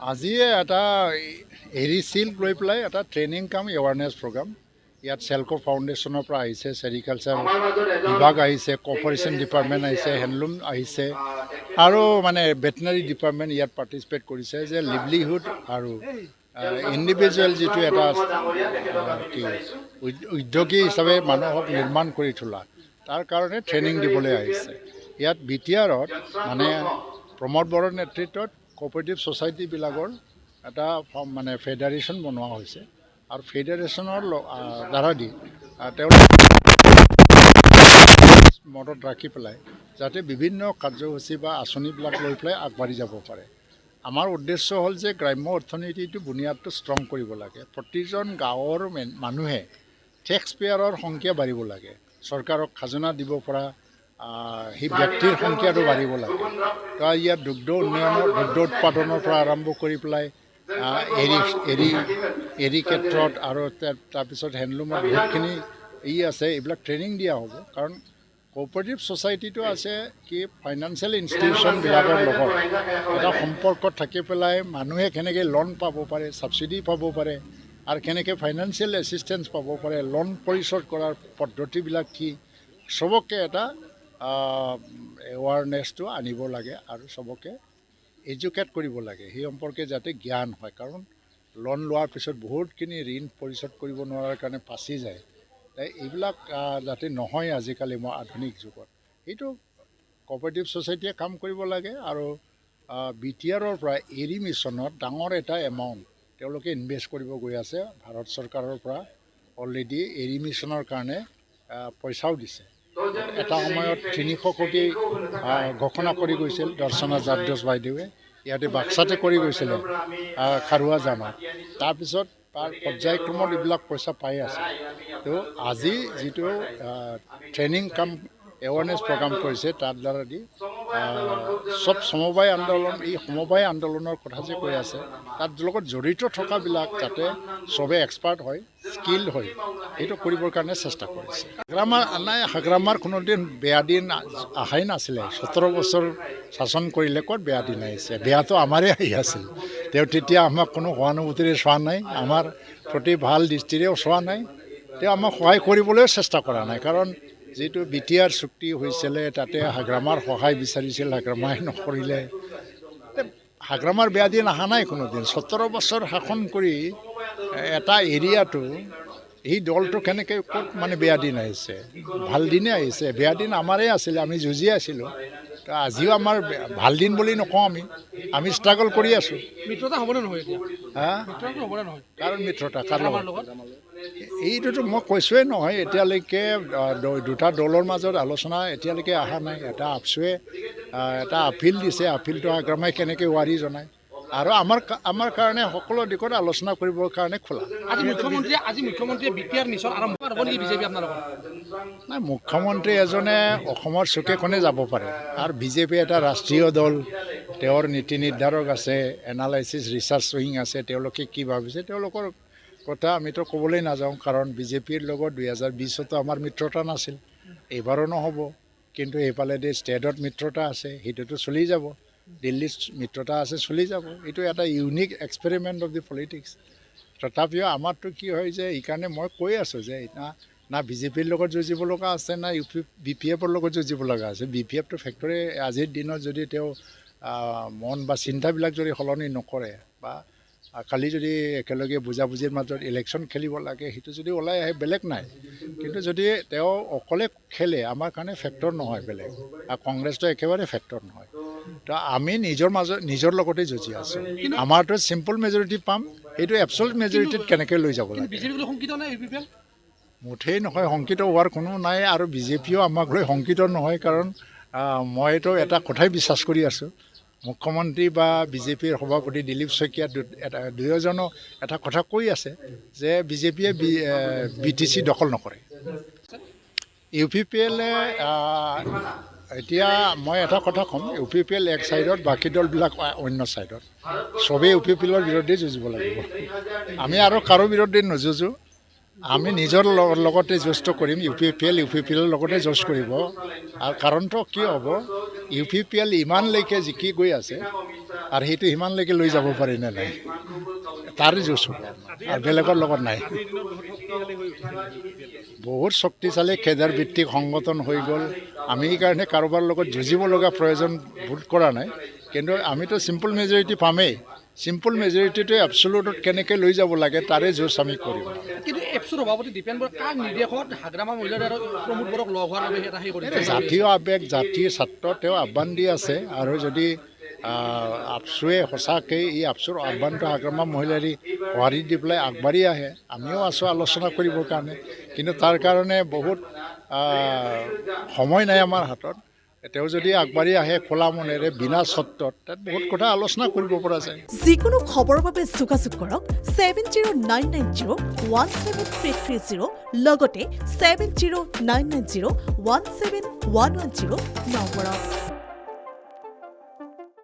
আজি এটা এৰিচিল লৈ পেলাই এটা ট্ৰেইনিং কাম এৱাৰনেছ প্ৰগ্ৰাম ইয়াত চেলকো ফাউণ্ডেশ্যনৰ পৰা আহিছে, ছেৰিকালচাৰ বিভাগ আহিছে, কৰ্পৰেশ্যন ডিপাৰ্টমেণ্ট আহিছে, হেণ্ডলুম আহিছে আৰু মানে ভেটেনাৰী ডিপাৰ্টমেণ্ট ইয়াত পাৰ্টিচিপেট কৰিছে যে লিভলিহুড আৰু ইণ্ডিভিজুৱেল যিটো এটা কি উদ্যোগী হিচাপে মানুহক নিৰ্মাণ কৰি তোলা তাৰ কাৰণে ট্ৰেইনিং দিবলৈ আহিছে। ইয়াত BTRত মানে প্ৰমোদ বড়োৰ নেতৃত্বত কোঅপাৰেটিভ ছ'চাইটিবিলাকৰ এটা মানে ফেডাৰেশ্যন বনোৱা হৈছে আৰু ফেডাৰেশ্যনৰ দ্বাৰা দি তেওঁলোকে মদত ৰাখি পেলাই যাতে বিভিন্ন কাৰ্যসূচী বা আঁচনিবিলাক লৈ পেলাই আগবাঢ়ি যাব পাৰে। আমাৰ উদ্দেশ্য হ'ল যে গ্ৰাম্য অৰ্থনীতিটো বুনিয়াদটো ষ্ট্ৰং কৰিব লাগে। প্ৰতিজন গাঁৱৰ মানুহে টেক্স পেয়াৰৰ সংখ্যা বাঢ়িব লাগে, চৰকাৰক খাজনা দিব পৰা সেই ব্যক্তিৰ সংখ্যাটো বাঢ়িব লাগে। ইয়াত দুগ্ধ উন্নয়নৰ দুগ্ধ উৎপাদনৰ পৰা আৰম্ভ কৰি পেলাই এৰী ক্ষেত্ৰত আৰু তাৰপিছত হেণ্ডলুমত বহুতখিনি আছে, এইবিলাক ট্ৰেইনিং দিয়া হ'ব। কাৰণ কোঅপাৰেটিভ ছ'চাইটিটো আছে কি ফাইনেন্সিয়েল ইনষ্টিটিউশ্যনবিলাকৰ লগত এটা সম্পৰ্কত থাকি পেলাই মানুহে কেনেকৈ লোন পাব পাৰে, ছাবচিডি পাব পাৰে আৰু কেনেকৈ ফাইনেন্সিয়েল এছিষ্টেঞ্চ পাব পাৰে, লোন পৰিশোধ কৰাৰ পদ্ধতিবিলাক কি, চবকে এটা এৱাৰনেছটো আনিব লাগে আৰু চবকে এডুকেট কৰিব লাগে সেই সম্পৰ্কে যাতে জ্ঞান হয়। কাৰণ লোন লোৱাৰ পিছত বহুতখিনি ঋণ পৰিশোধ কৰিব নোৱাৰাৰ কাৰণে ফাঁচি যায়। এইবিলাক যাতে নহয় আজিকালি আধুনিক যুগত, সেইটো কোঅপাৰেটিভ ছ'চাইটিয়ে কাম কৰিব লাগে। আৰু BTRৰ পৰা এৰী মিছনত ডাঙৰ এটা এমাউণ্ট তেওঁলোকে ইনভেষ্ট কৰিব গৈ আছে। ভাৰত চৰকাৰৰ পৰা অলৰেডি এৰী মিছনৰ কাৰণে পইচাও দিছে। এটা সময়ত 300 কোটি ঘোষণা কৰি গৈছিল দৰ্শনা জাৰদোছ বাইদেৱে, ইয়াতে বাক্সাতে কৰি গৈছিলে খাৰুৱা জানাত। তাৰপিছত তাৰ পৰ্যায়ক্ৰমত এইবিলাক পইচা পাই আছে। তো আজি যিটো ট্ৰেইনিং কাম এৱাৰনেছ প্ৰগ্ৰাম কৰিছে তাৰ দ্বাৰা দি চব সমবায় আন্দোলন, এই সমবায় আন্দোলনৰ কথা যে কৈ আছে তাত লগত জড়িত থকাবিলাক যাতে চবে এক্সপাৰ্ট হয়, স্কিল হয়, সেইটো কৰিবৰ কাৰণে চেষ্টা কৰিছে। হাগ্ৰামাৰ কোনোদিন বেয়া দিন অহাই নাছিলে। 17 বছৰ শাসন কৰিলে ক'ত বেয়া দিন আহিছে? বেয়াটো আমাৰে আহি আছিল। তেওঁ তেতিয়া আমাক কোনো সহানুভূতিৰে চোৱা নাই, আমাৰ প্ৰতি ভাল দৃষ্টিৰেও চোৱা নাই, তেওঁ আমাক সহায় কৰিবলৈও চেষ্টা কৰা নাই। কাৰণ যিটো BTR চুক্তি হৈছিলে তাতে হাগ্ৰামাৰ সহায় বিচাৰিছিল, হাগ্ৰামাই নকৰিলে। হাগ্ৰামাৰ বেয়া দিন অহা নাই কোনোদিন। 17 বছৰ শাসন কৰি এটা এৰিয়াটো এই দলটো কেনেকৈ ক'ত মানে বেয়া দিন আহিছে? ভাল দিনে আহিছে। বেয়া দিন আমাৰে আছিলে, আমি যুঁজি আছিলোঁ। তো আজিও আমাৰ ভাল দিন বুলি নকওঁ, আমি ষ্ট্ৰাগল কৰি আছোঁ। মিত্ৰতা হ'বনে নহয় এতিয়া? কাৰণ মিত্ৰতা কাৰ লগত? এইটোতো মই কৈছোঁৱেই নহয়, এতিয়ালৈকে দুটা দলৰ মাজত আলোচনা এতিয়ালৈকে অহা নাই। এটা আপচুৱে এটা আপিল দিছে, আপিলটো হাগ্ৰামাই কেনেকৈ ওৱাৰি জনায়। আৰু আমাৰ কাৰণে সকলো দিশত আলোচনা কৰিবৰ কাৰণে খোলা। আজি মুখ্যমন্ত্ৰীয়ে BTR মিছন আৰম্ভ হ'ব নেকি বিজেপি আপোনাৰ লগত? নাই, মুখ্যমন্ত্ৰী এজনে অসমৰ চুকে কোণে যাব পাৰে আৰু বিজেপি এটা ৰাষ্ট্ৰীয় দল, তেওঁৰ নীতি নিৰ্ধাৰক আছে, এনালাইচিছ ৰিচাৰ্চ উইং আছে, তেওঁলোকে কি ভাবিছে তেওঁলোকৰ কথা আমিতো ক'বলৈ নাযাওঁ। কাৰণ BJPৰ লগত 2020তো আমাৰ মিত্ৰতা নাছিল, এইবাৰো নহ'ব। কিন্তু এইফালেদি ষ্টেটত মিত্ৰতা আছে, সেইটোতো চলি যাব। দিল্লীত মিত্ৰতা আছে, চলি যাব। এইটো এটা unique experiment of the politics. তথাপিও আমাৰতো কি হয় যে এইকাৰণে মই কৈ আছোঁ যে না BJPৰ লগত যুঁজিব লগা আছে, না BPFৰ লগত যুঁজিব লগা আছে। BPFটো ফেক্টৰী আজিৰ দিনত যদি তেওঁ মন বা চিন্তাবিলাক যদি সলনি নকৰে বা খালি যদি একেলগে বুজাবুজিৰ মাজত ইলেকশ্যন খেলিব লাগে, সেইটো যদি ওলাই আহে বেলেগ নাই। কিন্তু যদি তেওঁ অকলে খেলে আমাৰ কাৰণে ফেক্টৰ নহয় বেলেগ, আৰু কংগ্ৰেছটো একেবাৰে ফেক্টৰ নহয়। তো আমি নিজৰ লগতে যুঁজি আছোঁ। আমাৰতো চিম্পল মেজৰিটি পাম, সেইটো এবছল্ট মেজৰিটিত কেনেকৈ লৈ যাব লাগে? মুঠেই নহয়, শংকিত হোৱাৰ কোনো নাই। আৰু BJPও আমাক লৈ শংকিত নহয়। কাৰণ মইতো এটা কথাই বিশ্বাস কৰি আছোঁ, মুখ্যমন্ত্ৰী বা BJPৰ সভাপতি দিলীপ শইকীয়া দুয়োজনো এটা কথা কৈ আছে যে BJPয়ে BTC দখল নকৰে। UPPL এতিয়া মই এটা কথা ক'ম, UPPL এক ছাইডত, বাকী দলবিলাক অন্য ছাইডত। চবেই UPPLৰ বিৰুদ্ধে যুঁজিব লাগিব। আমি আৰু কাৰো বিৰুদ্ধে নুযুঁজোঁ। আমি নিজৰ লগতে যুঁজ কৰিম ইউ পি পি এলৰ লগতে যুঁজ কৰিব আৰু কাৰণটো কি হ'ব UPPL ইমানলৈকে জিকি গৈ আছে আৰু সেইটো সিমানলৈকে লৈ যাব পাৰি নে নাই তাৰে যুঁজ হ'ব আৰু বেলেগৰ লগত নাই বহুত শক্তিশালী কেডাৰ ভিত্তিক সংগঠন হৈ গ'ল আমি সেইকাৰণে কাৰোবাৰ লগত যুঁজিব লগা প্ৰয়োজন বোধ কৰা নাই কিন্তু আমিতো চিম্পল মেজৰিটি পামেই চিম্পল মেজৰিটিটোৱে এবছলুটত কেনেকৈ লৈ যাব লাগে তাৰে যুঁজ আমি কৰিম কিন্তু এপছৰ সভাপতি দীপেন বৰা কাৰ নিৰ্দেশত হাগ্ৰামা মহিলাৰ আৰু প্ৰমোদ বৰক লগ হোৱাৰ বাবে এটা সেই কৰিছে জাতীয় আৱেগ জাতিৰ ছাত্ৰ তেওঁ আহ্বান দি আছে আৰু যদি আপচুৱে সঁচাকৈ এই আপচুৰ আহ্বানটো হাগ্ৰামা মহিলাৰী সঁহাৰি দি পেলাই আগবাঢ়ি আহে আমিও আছোঁ আলোচনা কৰিবৰ কাৰণে কিন্তু তাৰ কাৰণে বহুত সময় নাই আমাৰ হাতত তেওঁ যদি আগবাঢ়ি আহে খোলা মনেৰে বিনা চৰ্তত তাত বহুত কথা আলোচনা কৰিব পৰা যায় যিকোনো খবৰৰ বাবে যোগাযোগ কৰক 7099017330 লগতে 7099017110 নম্বৰত